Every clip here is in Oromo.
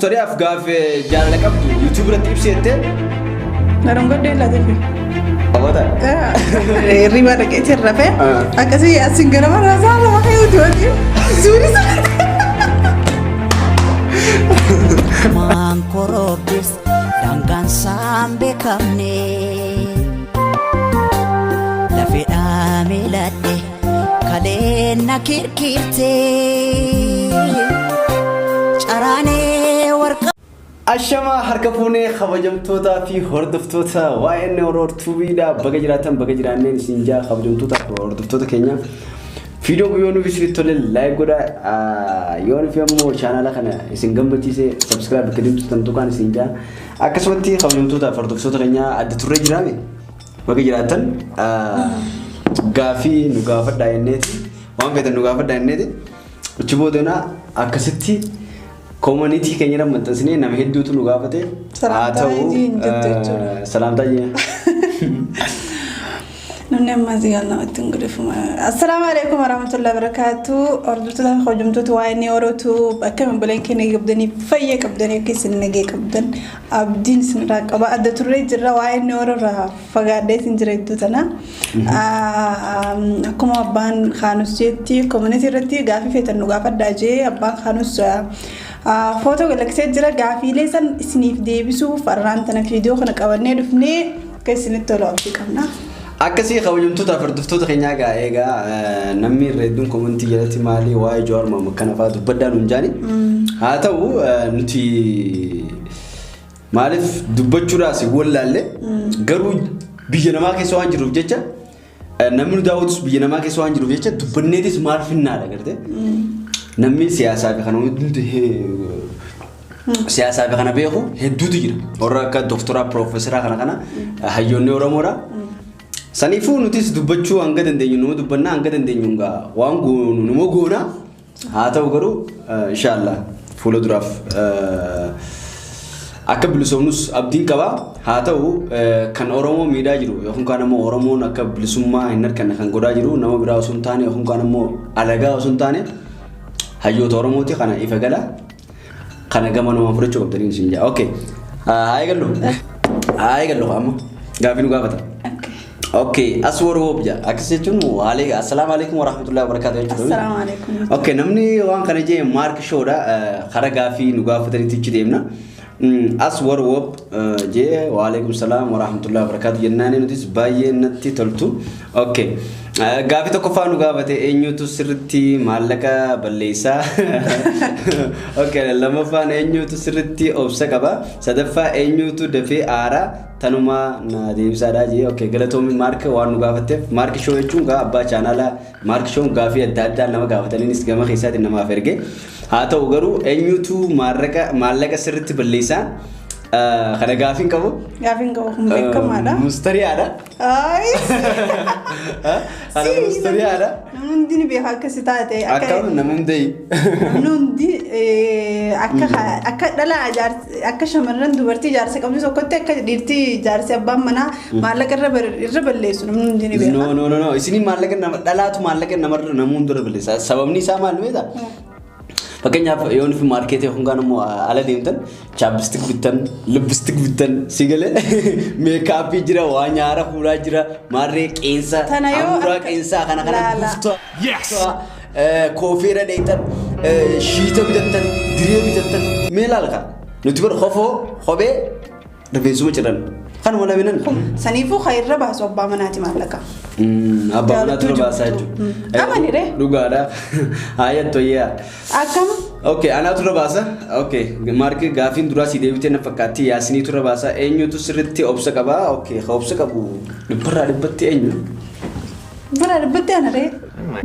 mustariyaa fi gaafa jaalala qabdu YouTube irratti ibseette. Naroon godhee laatee. Abada. Riba dhaqeetii rafee akkasii Yaasiin gara mana saala waxay u doontii suuri Man korobis dangan sambe kamne la feda milade kale nakirkirte charane warqa Ashama harka fuunee kabajamtoota fi hordoftoota waa'een hordoftootaa baga jiraatan baga jiraanneen sinjaa kabajamtoota hordoftoota keenya video guyyoon nuuf tolle like godha yoon fi ammoo channel kana isin gammachiise subscribe kadimtu tantukaan sinjaa akkasumatti kabajamtoota hordoftoota keenya adda turre jiraame baga jiraatan gaafii nu gaafadhaa jenneeti waan feetan nu gaafadhaa jenneeti uchi boodana akkasitti community keenya rammatasne nama hedduutu nu gaafate salaamtaa jiin نحن ما زيالنا وتنقرفهم. السلام عليكم ورحمة الله وبركاته. أردتها خجمتوا تواني أردتوا بكم بلين كنا يقبضني فيا قبضني كيس النجى قبضن أبدين سنراك أبا أدت الرجل جرّاواني أردها فقادة سنجريتو تنا. أكم أبان خانوس جتي community رتي قافي في تنوقف الداجي أبان خانوس فوتو قلقسيت جرّا قافي ليسن سنيف ديبسو فرّان تنا فيديو خنا كواني رفني كيس نتطلع في كمنا. akkasii kabajamtoota hordoftoota keenyaa egaa namni reedduun community jalatti maali waa'ee Jawaar Mohammad kana fa'aa dubbadhaan hunjaani haa ta'u nuti maaliif dubbachuudhaas wallaalle garuu biyya namaa keessa waan jiruuf jecha namni nu daawwatus biyya namaa keessa waan jiruuf jecha dubbanneetis maal finnaadha gartee namni siyaasaa fi kana hundi siyaasaa fi kana beeku hedduutu jira warra akka doktoraa piroofeesaraa kana hayyoonni Oromoodha. Sanifu nutis dubbachuu hanga dandeenyu numa dubbanna hanga dandeenyu ngaa waan goonu numa goona haa ta'u garuu inshallah fuula duraaf akka bilisoomnus abdiin qaba haa ta'u kan Oromoo miidhaa jiru yookaan kan ammoo Oromoon akka bilisummaa hin arganne kan godhaa jiru nama biraa osoo hin taane yookaan kan ammoo alagaa osoo hin taane hayyoota Oromooti kana ifa gala kana gama nama fudhachuu qabdanii isin jaa okay haa eegallu amma gaafii nu gaafata. Okay, aswar wobja. Akasechun waalaikum assalamu alaikum warahmatullahi wabarakatuh. Assalamu alaikum. Okay, namni waan kana je mark showda khara gaafi nu gaafatani tichi deemna. Aswar wob je waalaikum salam warahmatullahi wabarakatuh jennani nutis baay'ee natti toltu. Okay. Gaafi tokko faa nu gaafate eenyutu sirritti maallaqa balleessaa. Okay, lammaffaan eenyutu sirritti obsa qaba. Sadaffaa eenyutu dafee aaraa tanuma na deebisaadhaa jee okay galatoomi mark waan nu gaafateef mark show jechuun gaa abbaa chaanala mark show gaafii adda addaa nama gaafataniinis gama keessaatiin namaaf erge haa ta'u garuu eenyutu maallaqa sirritti balleessaa kana gaafiin qabu kun beekamaadha mustariyaadha ay ana mustariyaadha namundi ni beeka akkasi taate akka namundi akka dhala akka shamarran dubartii jaarsa qabdu tokkotti akka dhiirtii jaarsi abbaan manaa maallaqa irra balleessu namundi ni beeka no isini maallaqa nama dhalaatu maallaqa namarra namuun dura balleessa sababni isaa maal beektaa Fakkeenya yoon fi marketii hungaan immoo ala deemtan chapstick bitan lipstick bitan sigale makeup jira waan nyaara fuulaa jira marree qeensa amura qeensa kana bufta yes koofeera deetan shiita bitatan diree bitatan meelaalka nuti bar khobee rifeensuma jiran kan wala binan saniifu khayra baasu abbaa manaati maallaqa abbaa manaatu baasaaju amanire dhugaadha ayatto yaa akkam okay anaatu baasa okay marki gaafin dura si deebite na fakkaatti Yaasiinitu baasa eenyutu sirritti obsa qaba okay obsa qabu dibbarra dibbatti eenyu dibbarra dibbatti anare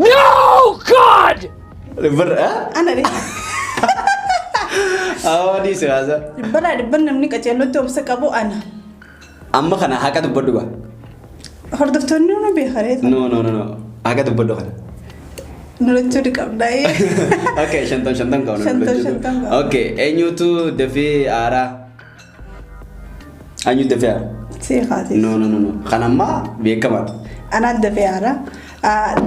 No God dibbarra anare awadi sewaza dibbarra dibban namni qaceellotti obsa qabu ana amma kana haqa dubbadhu ba hordoftoonni nu beekareet no haqa dubbadhu kana nurachuu diqabdaaye okay shantam kauna okay eenyutu dafee aaraa eenyu dafee aaraa si khaati no kanamma beekama ana dafee aaraa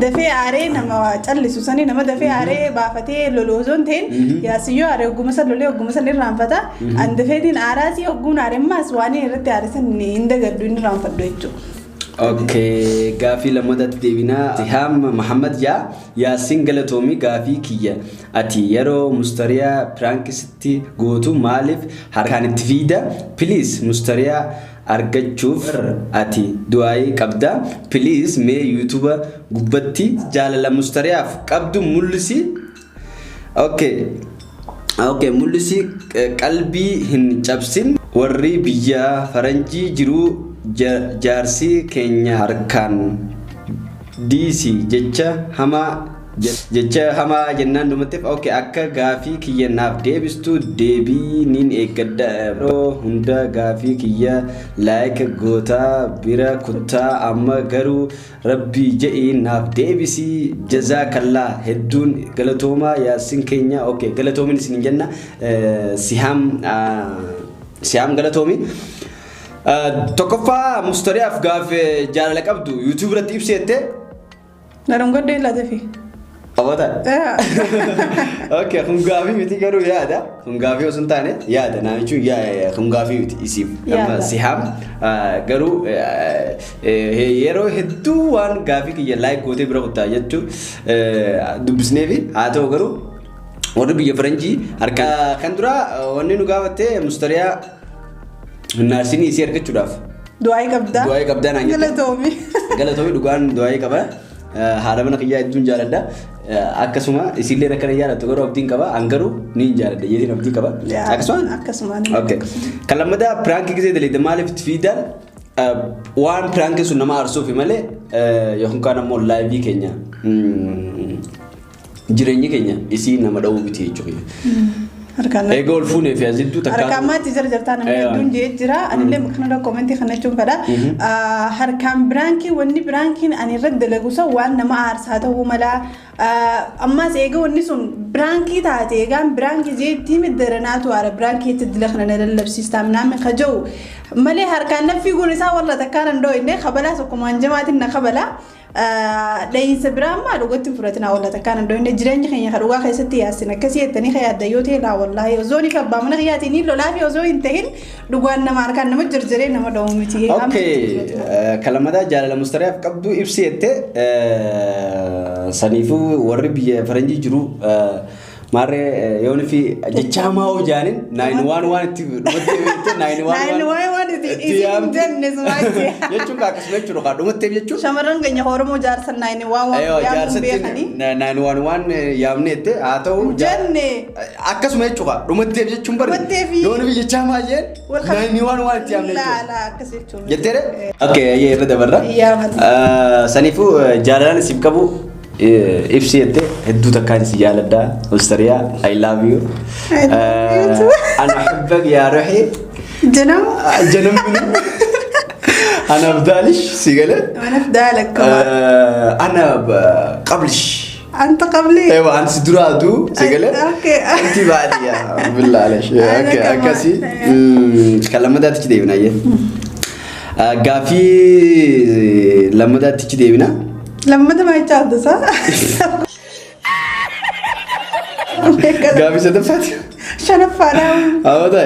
dafee aaree nama callisu sanii nama dafee aaree baafatee loloozoon ta'in yaasiyyoo aaree ogguma san lolee ogguma san irraanfata an dafeetiin aaraasii ogguun aaremmaas waan irratti aarisan hin dagaddu hin irraanfadhu jechuudha. Okay, gaafii lammadatti deebinaa. Sihaam Muhammad Yaasiin galatoomii gaafii kiyya ati yeroo mustariyaa pirankisitti gootu maaliif harkaan itti fiida? Please mustariyaa argachuuf ati du'aayii qabda. Please mee YouTube gubbatti jaalala mustariyaaf qabdu mul'isi. Okay, mul'isi qalbii hin cabsin. Warri biyya faranjii jiru jaarsi keenya harkaan diisi jecha hamaa jennaan dhumatteef akka gaafii kiyya naaf deebistu deebii niin eeggadha yeroo hunda gaafii kiyya laayika gootaa bira kuttaa amma garuu rabbii je'ii naaf deebisi jazaakallaa hedduun galatoomaa yaasiin keenya. Galatoomin isin jenna sihaam galatoomii. Tokkoffaa mustariyaaf gaafii jaalala qabdu YouTube irratti ibseette narum godde laatafi abata kun gaafii miti garuu yaada kun gaafii osoo hin taane yaada naamichuun kun gaafii miti isiif sihaam garuu yeroo hedduu waan gaafii kiyya laayik gootee bira kuttaa jechuu dubbisneefi haa ta'u garuu warri biyya faranjii harka kan dura wanni nu gaafatte mustariyaa naasini isi argachuudhaaf du'aayii qabdaa naan galatoomi dhugaan du'aayii qaba haala mana kiyyaa hedduun jaaladha akkasuma isillee akkana jaalattu garuu abdiin qaba angaruu niin jaaladha yeetiin abdii qaba akkasuma kan lammadaa piraankii gisee daleedda maaliif itti fiidaan waan piraankiin sun nama aarsuufi malee yookaan ammoo laayivii keenya jireenyi keenya isii nama dha'uu biti jechuudha. Ego ol fuunee fi aziddu takka. Harkaan maatti jarjartaa namni hedduun jee jira. Anillee kanarra koomentii kana jechuun fedha. Harkaan biraankii wanni biraankiin ani irratti dalaguusa waan nama aarsaa ta'uu mala. Ammas eega wanni sun biraankii taate eegaan biraankii jeetti middaranaatu aara biraankii itti dila kana lallabsiistaa namni kaja'u. Malee harkaan naffii kun isaa warra takkaan handoo inni kabalaa tokkumaan jamaatiin na kabalaa. Dayinsa birama dhugatti fudhatina walla takkaan handoo inni jireenya keenya dhugaa keessatti Yaasiin akkasii jettanii yaadda yoo ta'e laa wallaahi osoo ni kabbaa mana kiyyaatiin lolaa fi osoo hin ta'in dhugaan nama harkaan nama jirjiree nama dha'u miti. Kalamadaa jaalala mustariyaaf qabdu ibsi jette saniifuu warri biyya faranjii jiru maarree yoon fi jechaa maa hojaanin 911 itti dhumattee beekte 911 itti yaamne sumaatti jechuun akkasuma jechuudha kan dhumatteef jechuun shamarran keenya Oromoo jaarsan 911 yaamuun beekanii 911 yaamne jette haa ta'u jenne akkasuma jechuudha dhumatteef jechuun bari yoon fi jechaa maa jeen 911 itti yaamne jechuudha akkas jechuun jetteere ayyee irra dabarra saniifuu jaalalaan siif qabu ibsi jette hedduu takkaan si jaaladha mustariyaa I love you ana ahibbak yaa ruuxi janam ana afdaalish sigale ana qablish أنت قبلي أيوة أنت درادو سجله أنت بعدي يا بالله عليك أكاسي كلام ده تيجي دينا يه قافي لما ده تيجي دينا لما ده ما يتعود صح قافي سدفات شنفنا ده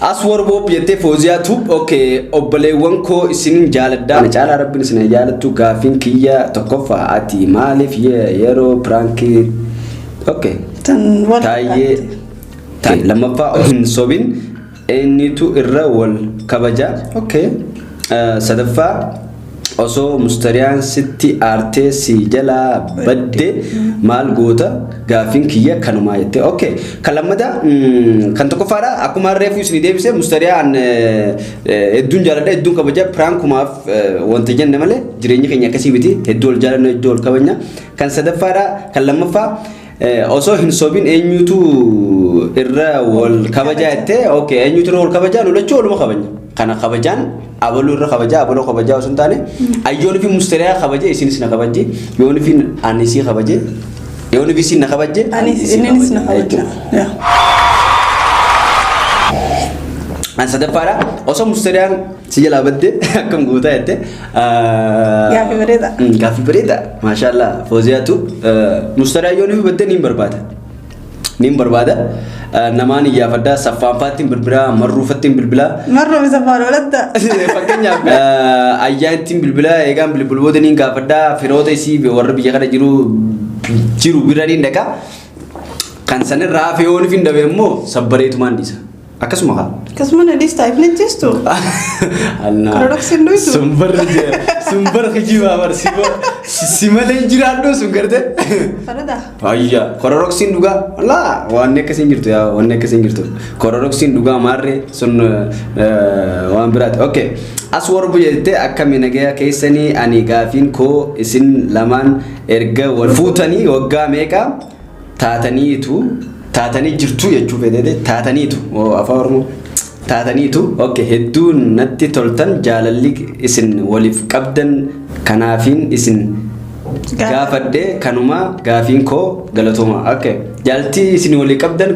أسوار بوب يتى فوزيا توب أوكي أبلي وانكو إسنين جالدا نجالا ربنا سنة جالتو قافين كيا تكفى أتي مالي في يرو برانكي أوكي تاي لما فا صوبين إني تو الرول كبجا أوكي سدفا osoo mustariyaan sitti aartee si jala badde maal goota gaafin kiyya kanuma jette okay kalamada kan tokkoffaadha akkuma reefu isin deebise mustariyaan hedduun jaaladha hedduun kabaja prankumaaf wanta jenne malee jireenya keenya akkasii biti hedduu ol jaalanna hedduu ol kabanya kan sadaffaadha kan lammaffaa osoo hin sobin eenyutu irra wal kabaja jette okay eenyutu irra wal kabaja lolachuu oluma kabanya kana kabajaan abalu irra kabaja abalo kabaja osoo taane ayyoon fi mustariyaa kabaje isinis na kabaje yoon fi anisi kabaje yoon fi sin na kabaje isinis na kabaje An sadaffaadha osoo mustariyaan si jalaa badde akkam gootaa jette. Gaaffii bareeda. Gaaffii bareeda maashaallah Fooziyaatu mustariyaa yoo nuuf badde niin barbaada. Namaan iyyaafaddaa saffaanfaattiin bilbilaa marruufattiin bilbilaa. Marruufi saffaan olatta. Fakkeenyaaf ayyaanittiin bilbilaa eegaan bilbiloota niin gaafaddaa firoota isii warra biyya kana jiru bira niin dhaqa. Kan sanirraa hafee yoo nuuf hin dhabe immoo sabbareetumaan dhiisa. Akkasuma haa. Akkasuma na dhiista ifni jeestu. Karooraqsiin dhuyitu. Sumbar kijibaa barsiifoo si malee jiraadhu sun garte. Farada. Ayya karooraqsiin dhugaa laa waan akkasiin jirtu yaa waan akkasiin jirtu karooraqsiin dhugaa maarree sun waan biraati. Okay as warbu jettee akkami nagaya keessanii ani gaafiin koo isin lamaan erga wal fuutanii waggaa meeqa taatanii jirtu jechuu fedhete taataniitu afaan oromoo taataniitu okay hedduun natti toltan jaalalli isin waliif qabdan kanaafiin isin gaafadde kanuma gaafiin koo galatooma okay jaalti isin waliif qabdan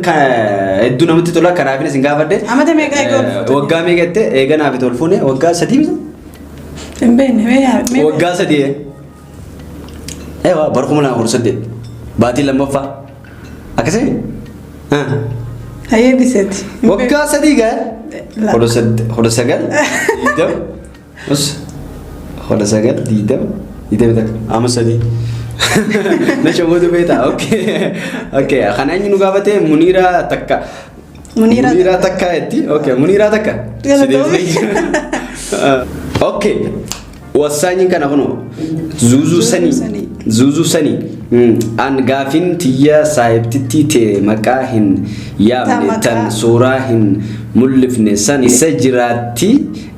hedduu namatti tola kanaafiin isin gaafadde amata meeqa eegoo waggaa meeqatte eeganaaf tol fuune waggaa 3 misa waggaa 3 ewa barkumula horsadde baatii lammaffaa akkasii Hayya biseeti. Waggaa 3 gaa? Hoda sagal diidam. Hoda sagal diidam tak ama 3. Na shamuutu beeta. Okay. Kana inni nu gaafate Muniira takka. Muniira takka jetti. Okay, Muniira takka. Okay. Wasaanyin kana kuno Zuzu Sani an gaafin tiyya saahibtitti te maqaa hin yaamne tan suuraa hin mul'ifne san isa jiraatti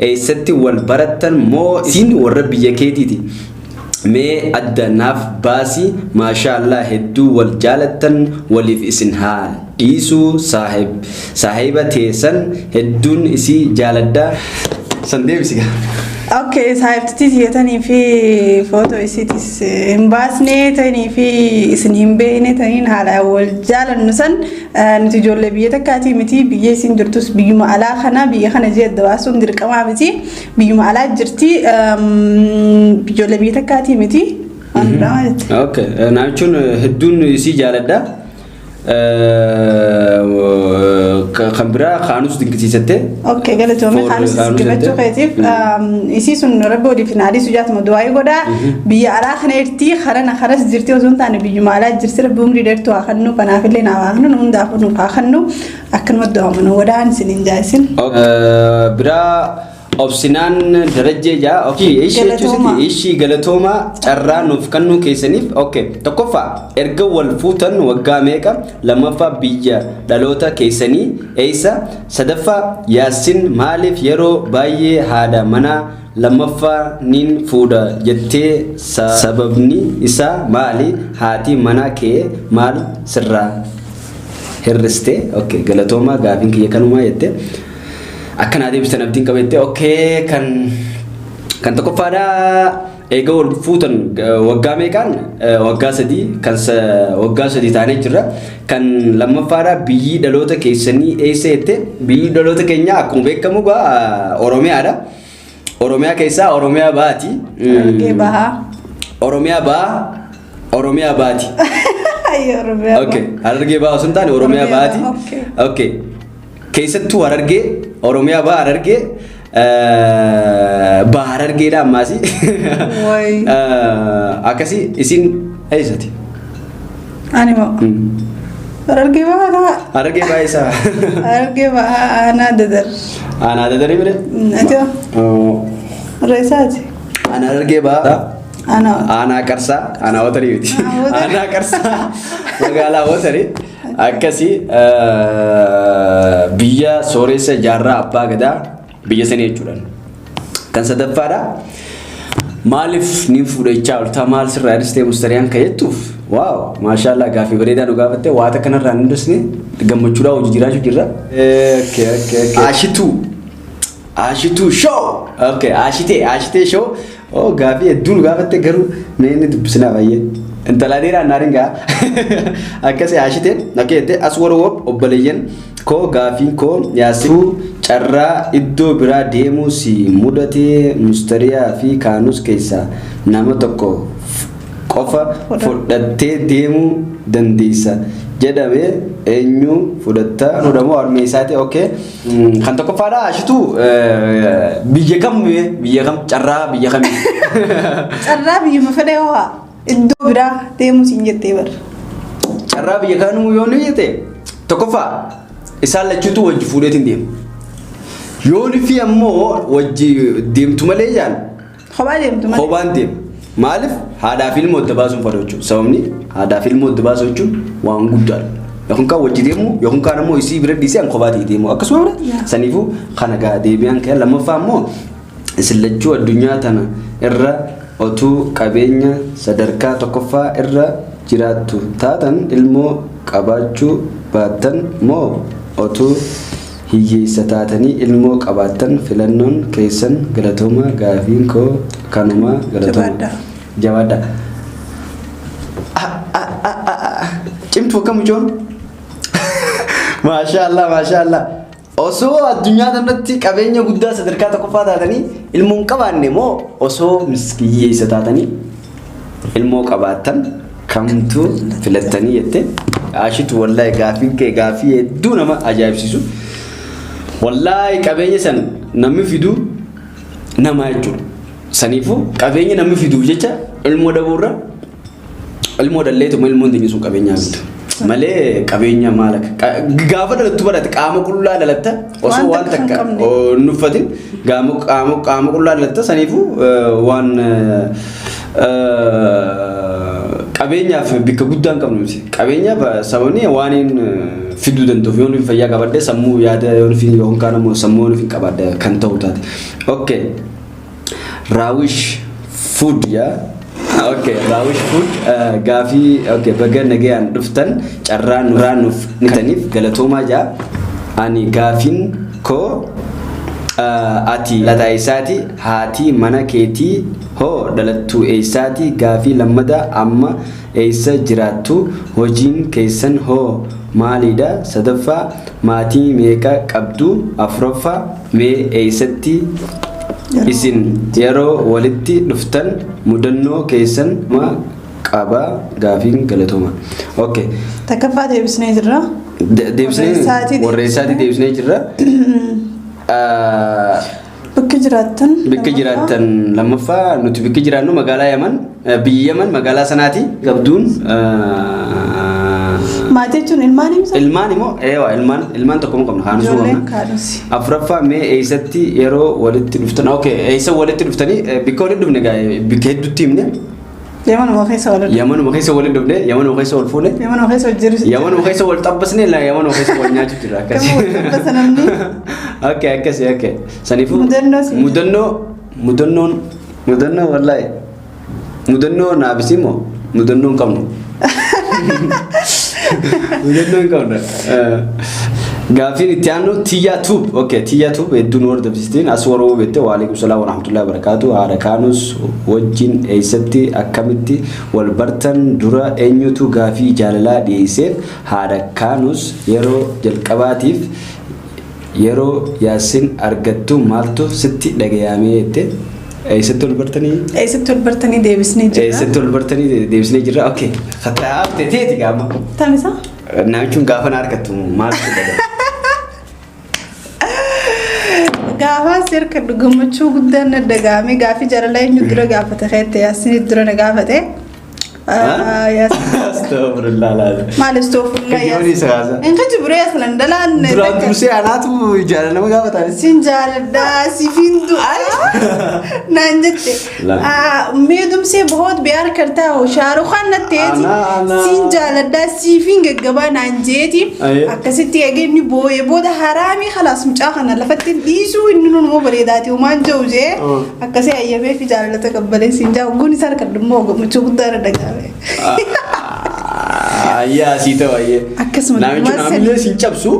eessatti wal barattan moo isin warra biyya keetiiti mee adda naaf baasi maashaallah hedduu wal jaalattan waliif isin haa dhiisuu saahiba teessan hedduun isii jaaladdaa san deebisiga. Okay, saahibtitti tiyatanii fi footoo isiitis hin baasne ta'anii fi isin hin beekne ta'aniin haala wal jaalannu san nuti ijoollee biyya takkaatii miti biyya isin jirtus biyyuma alaa kana biyya kana jedha baasuun dirqamaa miti biyyuma alaa jirti ijoollee biyya takkaatii miti waan biramaa jetti. Okay, naachuun hedduun isii jaaladha. Kan biraa kaanus dinqisiisatte. Okay, galatoomee kaanus dinqifachuu keetiif isii sun rabbi waliif hin haadhiisu jaatuma du'aayii godhaa biyya alaa kana irti karas jirti osoo hin taane biyyuma alaa jirti rabbi umrii dheertuu haa kennu kanaafillee naa haa kennu hundaaf nuuf haa kennu akkanuma du'aamanu godhaan isin hin jaa'isin. Biraa obsinaan darajjee jaa ishii galatooma carraa nuuf kennuu keessaniif okay tokkoffaa erga wal fuutan waggaa meeqa lammaffaa biyya dhaloota keessanii eessa sadaffaa Yaasiin maaliif yeroo baay'ee haadha manaa lammaffaa niin fuudha jettee sababni isaa maali haati manaa kee maal sirraa hirriste okay galatooma gaafiin kiyya kanumaa jette. Akkana deebistan abdiin qabette okay kan tokkoffaadha eega wal fuutan waggaa meeqaan waggaa 3 kan waggaa 3 taanee jirra kan lammaffaadha biyyi dhaloota keessanii eessa jette biyyi dhaloota keenya akkuma beekamu Oromiyaadha. Oromiyaa keessaa Oromiyaa baati. Oromiyaa baati. Okay, Harargee baha osoo hin taane Oromiyaa baati. Okay. Keessattuu Harargee Oromiyaa baha Harargee baha Harargeedha ammaasi. Akkasii isin eessati? Ani moo Harargee baha isa. Harargee baha aanaa dadar. Aanaa dadari bire? Atoo reessaati. Ana Harargee baha aanaa Qarsaa aanaa Watarii miti. Aanaa Qarsaa magaalaa Watarii. Akkasii biyya sooressa jaarraa abbaa gadaa biyya sanii jechuudhaan kan sadaffaadha maaliif niin fuudhachaa oltaa maal sirraa dhistee mustariyaan ka'ettuuf waaw maashaallah gaafii bareedaa nu gaafatte waata kanarraa hin dhusne gammachuudhaa hojii jiraachuu jirra. Ashituu show okay ashitee show gaafii hedduu nu gaafatte garuu mee inni dubbisnaa baay'ee. intala dheeraa naaringaa akkasii haashiteen nakkeette as waroob obboleeyyan koo gaafiin koo yaasuu carraa iddoo biraa deemuu si mudatee mustariyaa fi kaanus keessaa nama tokko qofa fudhattee deemuu dandeessa jedhame eenyu fudhatta nudhamoo armee isaati okay kan tokko faadha ashitu biyya kam carraa biyya kam carraa biyya mafadee waa iddoo biraa deemuu siin jettee bar carraa biyya kanuu yoo ni jette tokkoffaa isaan lachuutu wajji fuudheetiin deemu yooni fi ammoo wajji deemtu malee jaan kophaan deemu maaliif haadhaa fi ilmoo adda baasuun fadha jechuudha sababni haadhaa fi ilmoo adda baasuu jechuun waan guddaadha yookaan kaan wajji deemu yookaan kaan ammoo isii bira dhiisee an kophaatti deemu akkasuma bira saniifuu kana gaa deebi'an kee lammaffaa ammoo isin lachuu addunyaa tana irra otuu qabeenya sadarkaa tokkoffaa irra jiraattu taatan ilmoo qabaachuu baattan moo otuu hiyyeessa taatanii ilmoo qabaattan filannoon keessan galatooma gaafiin koo kanuma galatooma jabaadha cimtu akkam ijoon maashaallah osoo addunyaa kanatti qabeenya guddaa sadarkaa tokkoffaa taatanii ilmoo qabaanne moo osoo hiyyeessa taatanii ilmoo qabaattan kamtu filattanii jette ashitu wallahi gaafiin kee gaafii hedduu nama ajaa'ibsiisu wallahi qabeenya san namni fidu nama jechuudha saniifu qabeenya namni fidu jecha ilmoo dhabuurra ilmoo dhalleetuma ilmoon dinni sun qabeenyaa bitu malee qabeenya maalaka gaafa dhalattu barate qaama qullaa dhalatta osoo waan takka nuffatin qaama qullaa dhalatta saniifu waan qabeenyaaf bikka guddaan qabnu miti qabeenyaaf sababni waaniin fiduu danda'uuf yoon fayyaa qabadde sammuu yaada yoon fi yookaan ammoo sammuu yoon fi qabadde kan ta'u taate okay raawish food yaa okay raawish food gaafii okay baga nagayaan dhuftan carraa nuraa nuuf nitaniif galatoomaa jaa ani gaafiin koo ati lataa isaati haati mana keetii hoo dhalattu eessaati gaafii lammadaa amma eessa jiraattu hojiin keessan hoo maalidha sadaffaa maatii meeqa qabdu afuraffaa mee eessatti isin yeroo walitti dhuftan mudannoo keessan ma qaba gaafiin galatooma okay takkaffaa deebisnee jirra warreessaati deebisnee jirra bikki jiraattan lammaffaa nuti bikki jiraannu magaalaa Yaman biyya Yaman magaalaa sanaati qabduun maatii jechuun ilmaan himsa ilmaan immoo ilmaan tokko qabna kaanusuu qabna afuraffaa mee eessatti yeroo walitti dhuftan okay eessa walitti dhuftanii bikka walitti dhufne bikka hedduutti himne Yaman keessa walitti dhufne Yaman keessa wal fuune Yaman keessa wal xabbasne Yaman keessa wal nyaachuu jira akkasii okay akkasii okay sanifu mudannoo wallahi mudannoo naabisimo mudannoo qabnu mudannoo qabnu gaafiin itti aanu tiyyatuub okay tiyyatuub hedduun warda bistiin as waroo bette wa alaykum salaam wa rahmatullahi wa barakatuh haadha kaanus wajjin eessatti akkamitti wal bartan dura eenyutu gaafii jaalalaa dhiyeesseef haadha kaanus yeroo jalqabaatiif yeroo Yaasiin argattu maaltu sitti dhagayamee jette eessatti wal bartanii deebisnee jirra okay khattaafte teeti gaama tamisa namichuun gaafa na argattu maaltu dhagayame gaafa sirka gammachuu guddaan na dhagahame gaafii jaalalaa eenyu dura gaafate keette Yaasiin dura na gaafate Astagfirullah lazim. Maal astagfirullah Kajuri sagaasa. Enka jibree aslan dalaan. Duraan dursee anaatu jaalala nama gaafatan. Sin jaaladha si findu. Naan jette. Meedumsee bohot biyaar kartaa ho Shaarukhaan na teeti. Sin jaaladha si fin gaggabaa naan jeeti. Akkasitti eegni booyee booda haraami khalaas mucaa kana lafatti dhiisuu inni nun moo bareedaati uumaan jawjee. Akkasii ayyamee fi jaalalata qabbalee sin jaa gun isaan kadhummoo gammachuu guddaa na dhagaame. Ayya sita waye. Akkasuma namichi amile sincabsu.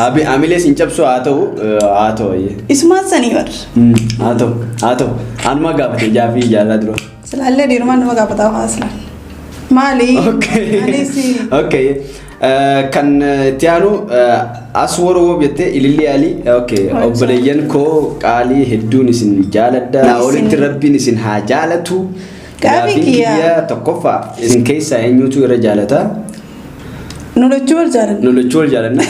Habi amile sincabsu haa ta'u waye. Isumaan sanii bar. Haa ta'u. Anuma gaafate jaafi jaalala dura. Silaalee dhiirumaan nama gaafataa waa aslaan. Mali. Okay. Anisi. Okay. Kan tianu aswar wobete ililli ali. Okay. Obboleeyyan koo qaalii hedduun isin jaaladha. Walitti rabbiin isin haa jaalatu. Gaaffii kiyya tokkoffaa isin keessa eenyutu irra jaalata? Nulachuu wal jaalanna.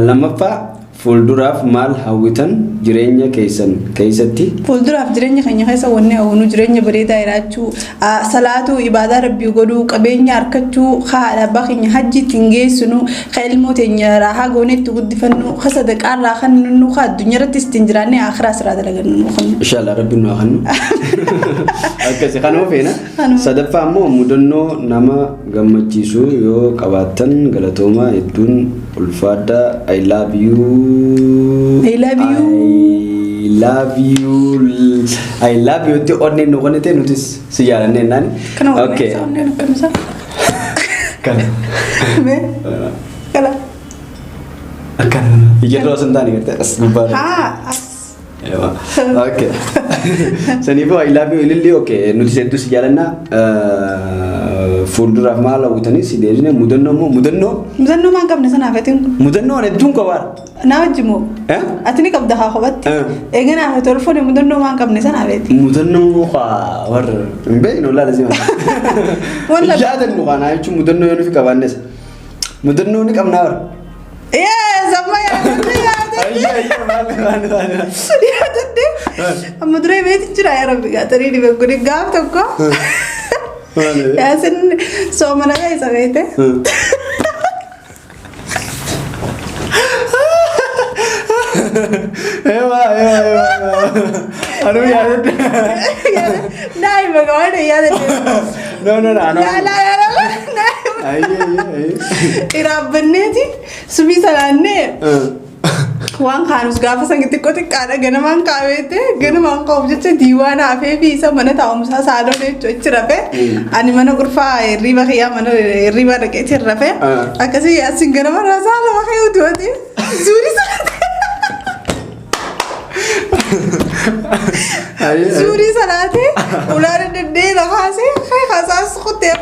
Lammaffaa fuulduraaf maal hawwitan jireenya keessatti? Fuulduraaf jireenya keenya keessa wanni hawwinu jireenya bareedaa jiraachuu, salaatuu ibaadaa rabbii godhuu, qabeenya harkachuu, haadha abbaa keenya hajji ittiin geessinu, ilmoo teenya raahaa goonee itti guddifannu, sadaqaa irraa kan nu addunyaa irrattis ittiin jiraannee akhiraa asiraa dalagannu. Inshallah rabbiin nu haa kennu. Akkasii kanuma feena. Sadaffaa immoo mudannoo nama gammachiisu yoo qabaattan galatooma hedduun ulfaadha. I love you. I love you. I love you. I love you. Ti onni nu konete nutis si jaalanne nani. Okay. Kana. Me. Kana. Kana. Ijerro sentani kete as gubbar. Ewa. Okay. Sanifu I love you ililli okay nutis heddu si jaalanna. Fuulduraaf maal hawwitanii si deebine mudannoo maan qabne sana hafetin mudannoo hedduun qabaa naa wajjimoo ati ni qabda haa hubatti eegana haa tolfone mudannoo maan qabne sana hafeti mudannoo haa warra hin beeknu laala si maa yaadannu kanaa jechuun mudannoo yoo nufi qabaannes mudannoo ni qabnaa warra Sama yaadadde amma duree beeti jira yaa rabbi gaatarii dhibee godhe gaaf tokko Yaasiin soomana keessa beete. Ewa. Anu yaadadde. Naayima gabaadhe yaadadde. No. Iraabbanneeti subii salaannee. Waan kaanus gaafa sangitti xiqqaadha ganamaan kaawwete ganamaan qabu jecha diiwaan hafee fi isa mana taa'umsaa saaloon jechuun rafee ani mana gurfaa hirriba kiyyaa mana hirriba dhaqeetti rafee akkasii Yaasiin ganama raasaa lama kee utuwati zuurii salaatee ulaan dandee lafaasee kasaas kuttee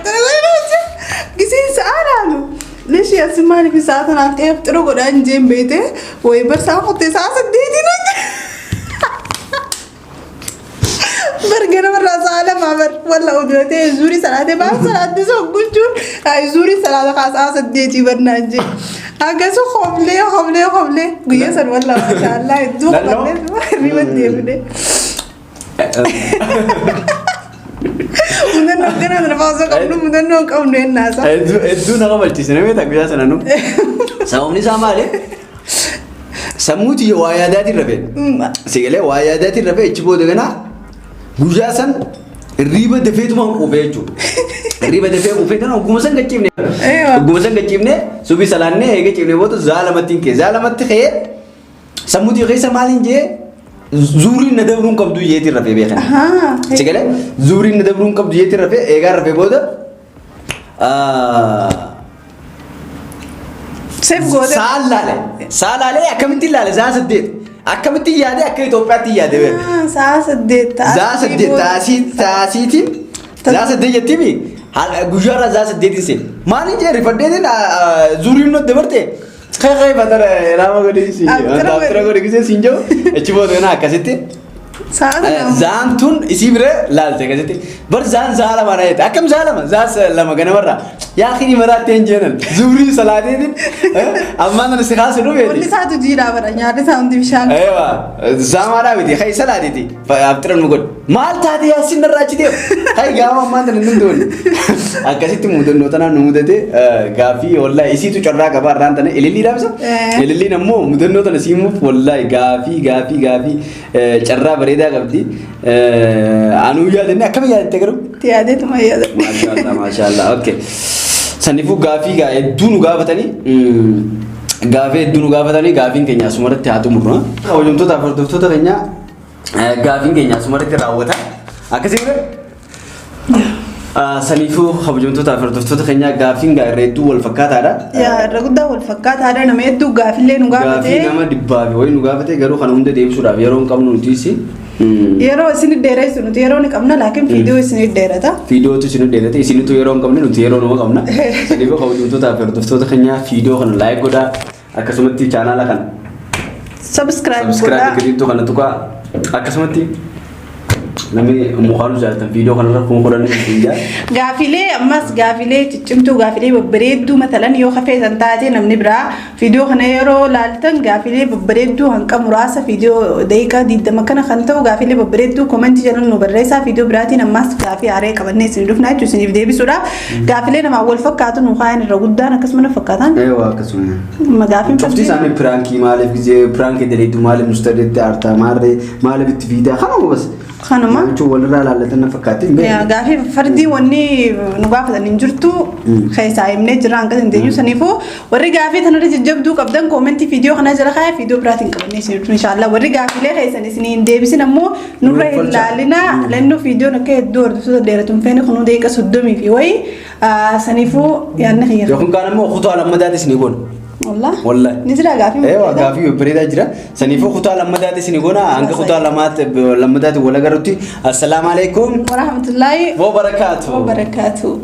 gisiin sa'aa laalu. ليش يا سماني في ساعة أنا كيف تروح عند جيم بيته ويبرس أخو تسعة سديتي نج برجع مرة سالة ما بر ولا أودرتي زوري سلادة بس سلادة سو كوجون هاي زوري سلادة خاصة سديتي برنامج أجازو خبلة قوية سر والله ما شاء الله يدوق برنامج ريبت ديبني mudannoo kana nafaaso qabnu mudannoo qabnu ennaasa hedduu nama balchiisne beektaa guyyaa sana nu sababni isaa maali sammuuti waa yaadaatiin rafee sigalee waa yaadaatiin rafee ichi booda ganaa guyyaa san hirriba dafeetumaan quufee jechuudha hirriba dafee quufee kana ogguma san gachiifne subii salaannee eega ciifne booda zaalamattiin kee zaalamatti kee sammuuti keessa maaliin jee Zuri nadabruun qabdu yeeti rafee beekna. Sigale zuri nadabruun qabdu yeeti rafee eegaa rafee booda seef goode saalaale akkamitti ilaale zaa saddeet akkamitti yaade akka Itoophiyaatti yaade beekna. Zaa saddeet taasiitiin zaa saddeet jettiimi guyyaarraa zaa saddeetiin seen maaliin jee rifaddeetiin zuriin nu dabarte. Kaya betul, nama gadis sih. Antara gadis sih sinjo, coba tu nak kasih tu. Zan tun isi bere lal te kasih tu. Ber zan zala mana itu? Akam zala mana? Zan lama gana berra. Ya kini berra tenjenan. Zuri salade ni. Amma na sekhas lu beri. Only satu jira berra. Nyari sound division. Ewa, zamara beri. Kaya salade ti. After nukut. Mal tadi Yaasiin nerrachi dia. Kaya gawa amma na nundun. Akasih tu mudun notana numuda te. Gafi Allah isi tu cerita kabar rantane. Elili dah bisa. Elili namo mudun notana simu Allah gafi cerita berita kabdi. Anu ya dene kami ya te karo. Tiada tu mah ya. Mashallah. Okay. Sanifu gafi ga edunu gafatani. Gafi edunu gafatani gafin kenya sumarat teatu murna. Kau jom tu tak hordoftota kenya. Gafin kenya sumarat terawat. Akasih bro. Saniifuu kabajamtoota fi hordoftota keenya gaafiin gaarreedduu wal fakkaataadha. Yaa irra guddaa wal fakkaataadha nama hedduu gaafillee nu gaafate. Gaafii nama dhibbaa fi wayii nu gaafate garuu kana hunda deebisuudhaaf yeroo hin qabnu nutiisi. Yeroo isin dheeressu nuti yeroo ni qabna laakiin viidiyoo isin dheerata. Viidiyootu isin dheerate isinitu yeroo hin qabne nuti yeroo nama qabna. Saniifuu kabajamtoota fi hordoftoota keenya viidiyoo kana laayik godhaa akkasumatti chaanaala kana. Subscribe godhaa kana tuqaa akkasumatti. Nami mukhanu jaalatan viidiyoo kanarra kuma godhanii fiigaa. Gaafilee ammas gaafilee ciccimtuu gaafilee babbareedduu matalan yoo hafeesan taate namni biraa viidiyoo kana yeroo laaltan gaafilee babbareedduu hanqa muraasa viidiyoo daqiiqaa 20 kana kan ta'u gaafilee babbareedduu komentii jalan nu barreessaa viidiyoo biraatiin ammas gaafii haree qabannee isin dhufnaa jechuun isiniif deebisuudha. Gaafilee namaa wal fakkaatu nu kaayan irra guddaan akkasuma fakkaatan. Eewa akkasuma. Gaafiin Cufti isaanii piraankii maaliif gizee piraankii daleetu maaliif mustariyaatti aartaa maaliif itti viidaa kanuma bas. Kanuma. Jechuun walirraa laallatan na fakkaatti. Gaafii fardii wanni nu gaafatan hin jirtu keessaa himnee jirra hanqas hin teenyu saniifuu warri gaafii tanarra jajjabduu qabdan koomentii viidiyoo kana jala kaa'ee viidiyoo biraatiin qabannee isin jirtu inshaallah warri gaafiilee keessan isin hin deebisin ammoo nurra hin laalina lannoo viidiyoon akka hedduu hordoftoota dheeratuun feene kunuu daqiiqa 30 fi wayii saniifuu yaadna xiyyeeffatu. Yookiin kaan ammoo kutaa lammadaatis ni goona. والله نزل غافي ايوه غافي بريده جرا سنيفو خطا لمدات سنيغونا انك خطا لمدات ولا غرتي السلام عليكم ورحمه الله وبركاته وبركاته